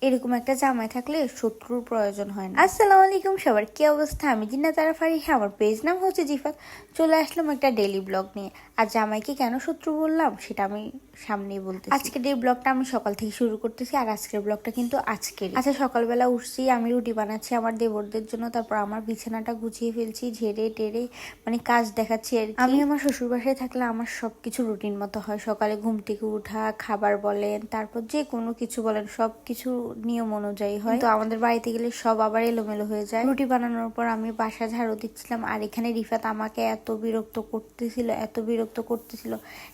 এরকম একটা জামাই থাকলে শত্রুর প্রয়োজন হয় না। আসসালামু আলাইকুম সবার, কি অবস্থা? আমি জিন্নাত আরা ফারিহা, আমার পেজ নাম হচ্ছে জিফাত। চলে আসলাম একটা ডেইলি ব্লগ নিয়ে। আর জামাইকে কেন শত্রু বললাম সেটা আমি সামনেই বলতেছি। আজকের এই ব্লগটা আমি সকাল থেকে শুরু করতেছি, আর আজকের ব্লগটা কিন্তু আজকের। আচ্ছা, সকালবেলা উঠছি, আমি রুটি বানাচ্ছি আমার দেবরদের জন্য, তারপর আমার বিছানাটা গুছিয়ে ফেলছি, ঝেড়ে টেরে মানে কাজ দেখাচ্ছি আর কি। আমি আমার শ্বশুর বাসায় থাকলে আমার সবকিছু রুটিন মতো হয়। সকালে ঘুম থেকে উঠা, খাবার বলেন, তারপর যে কোনো কিছু বলেন, সবকিছু নিয়ম অনুযায়ী হয়। তো আমাদের বাড়িতে গেলে সব আবার এলোমেলো হয়ে যায়। রুটি বানানোর পর আমি বাসা ঝাড়ু দিচ্ছিলাম, আর এখানে রিফাত আমাকে এত বিরক্ত করতেছিল।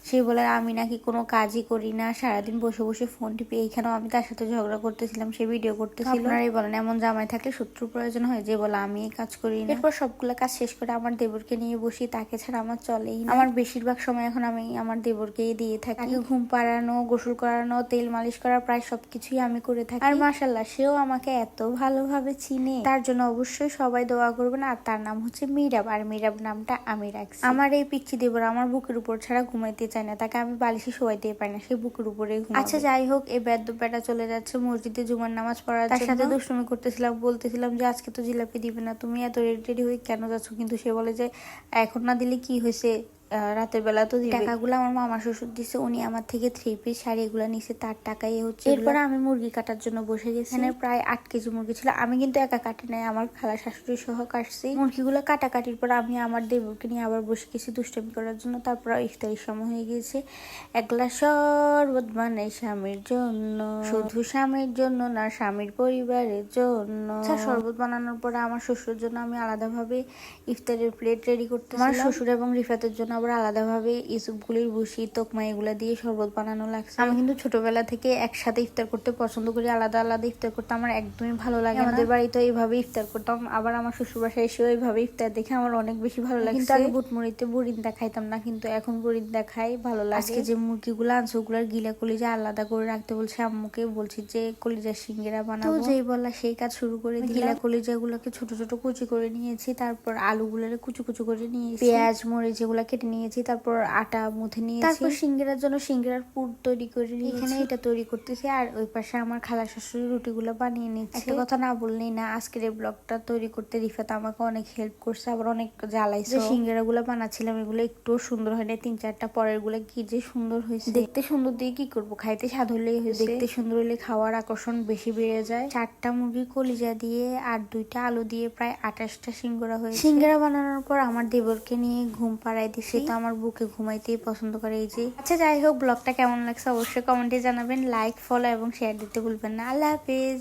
সে বলে আমি নাকি কোনো কাজই করি না, সারাদিন বসে বসে ফোন টিপি। এইখানেও আমি তার সাথে ঝগড়া করতেছিলাম, সে ভিডিও করতেছিল। আপনারাই বলেন এমন জামাই থাকলে শত্রুর প্রয়োজন হয়, যে বলে আমি এই কাজ করি না। এরপর সবগুলো কাজ শেষ করে আমার দেবরকে নিয়ে বসি, তাকে ছাড়া আমার চলেই না। আমার বেশিরভাগ সময় এখন আমি আমার দেবরকেই দিয়ে থাকি। তাকে ঘুম পাড়ানো, গোসল করানো, তেল মালিশ করা, প্রায় সবকিছুই আমি করে থাকি। আর মাশাআল্লাহ, সেও আমাকে এত ভালোভাবে চিনে। তার জন্য অবশ্যই সবাই দোয়া করবেন। আর তার নাম হচ্ছে মিরাব, আর মিরাব নামটা আমি রাখছি। আমার এই পিচ্ছি দেবর আমার বুকের উপর ছাড়া ঘুমাইতে চায় না, তাকে আমি বালিশে শোয়াইতে পারি না, সে বুকের উপরে ঘুমাবে। আচ্ছা যাই হোক, এই বেটা চলে যাচ্ছে মসজিদে জুমার নামাজ পড়ার জন্য। তার সাথে দুষ্টুমি করতেছিলাম, বলতেছিলাম যে আজকে তো জিলাপি দিবে না, তুমি এত রেডি হয়ে কেন যাচ্ছ? কিন্তু সে বলে যে এখন না দিলে কি হয়েছে, রাতের বেলা তো দিবে। টাকাগুলো আমার মামা শ্বশুর দিছে, উনি আমার থেকে 3 পিস শাড়ি এগুলো নিছে, তার টাকাই হচ্ছে। এরপরে আমি মুরগি কাটার জন্য বসে গেছি। এখানে প্রায় 8 কেজি মুরগি ছিল। আমি কিন্তু একা কাটি নাই, আমার খালা শাশুড়ি সহ কাটছি। মুরগিগুলো কাটাকাটির পর আমি আমার দেবরকে নিয়ে আবার বসে গেছি দুষ্টামি করার জন্য। তারপর ইফতারির সময় হয়ে গিয়েছে। এক গ্লাস শরবত বানাই স্বামীর জন্য, শুধু স্বামীর জন্য না, স্বামীর পরিবারের জন্য। আচ্ছা, শরবত বানানোর পরে আমার শ্বশুরের জন্য আমি আলাদাভাবে ইফতারের প্লেট রেডি করতেছিলাম। আমার শ্বশুর এবং রিফাতের জন্য আবার আলাদাভাবে ইসুপগুলির ভুসি, তোকমা এগুলা দিয়ে শরবত বানানো লাগছে। আমি কিন্তু ছোটবেলা থেকে একসাথে ইফতার করতে পছন্দ করি, আলাদা আলাদা ইফতার করতে আমার একদমই ভালো লাগে না। আমাদের বাড়িতে এইভাবে ইফতার করতাম, আবার আমার শ্বশুর বাসায় এসে এইভাবে ইফতার দেখে আমার অনেক বেশি ভালো লাগে। কিন্তু আগে বুটমুড়িতে বুরিন্দা খাইতাম না, কিন্তু এখন বুরিন্দা খাই, ভালো লাগে। আজকে যে মুরগিগুলো আনছে ওগুলার গিলা কলিজা আলাদা করে রাখতে বলছে আম্মুকে, বলছি যে কলিজা সিঙ্গেরা বানাবো। তো যেই বললা সেই কাজ শুরু করে দিলাম। গিলা কলিজা গুলোকে ছোট ছোট কুচি করে নিয়েছি, তারপর আলুগুলোকে কুচি কুচি করে নিয়েছি, পেঁয়াজ মরিচ যেগুলো কেটে নিয়েছি, তারপর আটা মুথে নিয়েছি, তারপর সিঙ্গারার জন্য সিঙ্গারার পুর তৈরি করে নিয়েছি। এখানে এটা তৈরি করতেছি, আর ওই পাশে আমার খালা শাশুড়ি রুটিগুলো বানিয়ে নিচ্ছে। একটা কথা না বললেই না, আজকের এই ব্লগটা তৈরি করতে রিফাত আমাকে অনেক হেল্প করছে, আবার অনেক জ্বালাইছে। যে সিঙ্গারা গুলো বানাচ্ছিলাম এগুলো একটু সুন্দর হয়নি, 3-4টা পরের গুলো কি যে সুন্দর হয়েছে। দেখতে সুন্দর দিয়ে কি করবো, খাইতে স্বাদ হলেই হয়েছে। দেখতে সুন্দর হলে খাওয়ার আকর্ষণ বেশি বেড়ে যায়। 4টা মুরগি কলিজা দিয়ে আর 2টা আলু দিয়ে প্রায় 28টা সিঙ্গারা হয়েছে। সিঙ্গারা বানানোর পর আমার দেবরকে নিয়ে ঘুম পাড়াই দিছি, তো আমার বুকে ঘুমাইতেই পছন্দ করে এই যে। আচ্ছা যাই হোক, ব্লগটা কেমন লাগছে অবশ্যই কমেন্টে জানাবেন। লাইক, ফলো এবং শেয়ার দিতে ভুলবেন না। আল্লাহ হাফেজ।